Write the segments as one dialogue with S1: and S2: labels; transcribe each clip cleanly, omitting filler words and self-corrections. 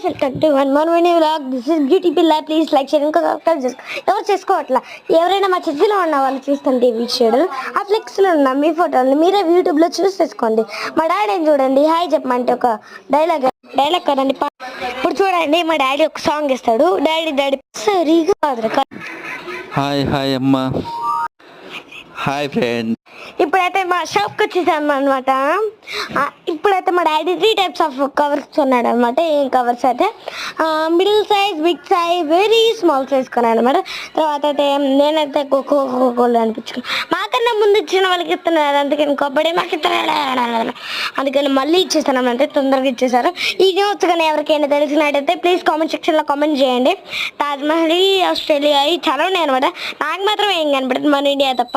S1: Welcome to one more mini vlog. This is beauty పిల్ల. Please like share ఇంకా subscribe చేసుకో. ఎవరు చేసుకోవట్లా? ఎవరైనా మా చర్చిలో ఉన్న వాళ్ళు చూస్తుంటే ఈ వీడియోలు ఆ ఫ్లెక్స్లో ఉన్న మీ ఫోటోలు మీరే యూట్యూబ్లో చూసి చేసుకోండి. మా డాడీని చూడండి, హాయ్ చెప్పమంటే ఒక డైలాగ్ కదండి. ఇప్పుడు చూడండి, మా డాడీ ఒక సాంగ్ ఇస్తాడు. డాడీ సరిగా
S2: హాయ్ హాయ్ అమ్మా, హాయ్ ఫ్రెండ్.
S1: ఇప్పుడైతే మా షాప్కి వచ్చేసాము అనమాట. ఇప్పుడైతే మా డాడీ 3 టైప్స్ ఆఫ్ కవర్స్ కొన్నాడు అనమాట. ఏం కవర్స్ అయితే middle size, big size, very small size కొన్నాడు అనమాట. తర్వాత అయితే నేనైతే కోకోకోలా అనిపించుకున్నాను. మాకన్నా ముందు ఇచ్చిన వాళ్ళకి ఇస్తున్నారు, అందుకని కబడ్డీ మాకు ఇస్తున్నాడు, అందుకని మళ్ళీ ఇచ్చేసాను అంటే తొందరగా ఇచ్చేసారు. ఈ న్యూస్ కానీ ఎవరికైనా తెలిసినట్టయితే ప్లీజ్ కామెంట్ సెక్షన్లో కామెంట్ చేయండి. తాజ్మహల్, ఆస్ట్రేలియా చాలా ఉన్నాయి అనమాట. నాకు మాత్రం ఏం కనపడుతుంది, మన ఇండియా తప్ప.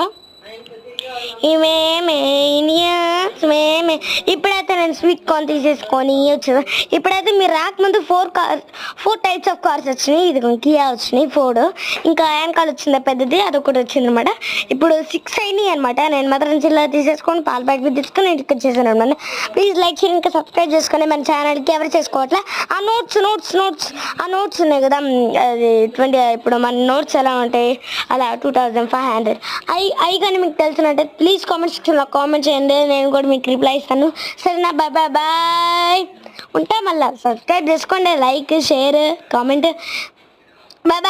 S1: ఇప్పుడైతే నేను స్వీట్ కార్న్ తీసేసుకొని వచ్చాను. ఇప్పుడైతే మీరు రాకముందు 4 టైప్స్ ఆఫ్ కార్స్ వచ్చినాయి. ఇది కియా వచ్చినాయి 4, ఇంకా వెనకాల వచ్చింది పెద్దది, అదొకటి వచ్చింది అనమాట. ఇప్పుడు 6 అయినాయి అనమాట. నేను మాత్రం చిల్ల తీసేసుకొని పాల ప్యాకెట్ తీసుకొని ఇంటికి వచ్చేసాను అనమాట. ప్లీజ్ లైక్ చేయండి, ఇంకా సబ్స్క్రైబ్ చేసుకొని మన ఛానల్కి ఎవరు చేసుకోవట్లే. ఆ నోట్స్ ఉన్నాయి కదా, అది 20. ఇప్పుడు మన నోట్స్ ఎలా ఉంటాయి అలా 2500 అవి కానీ మీకు తెలిసినట్టు ప్లీజ్ కామెంట్ సెక్షన్లో కామెంట్ చేయండి, నేను కూడా మీకు రిప్లై ఇస్తాను. సరేనా? Bye bye bye. ఉంటా. మళ్ళీ సబ్స్క్రైబ్ చేసుకోండి, like share comment. Bye bye.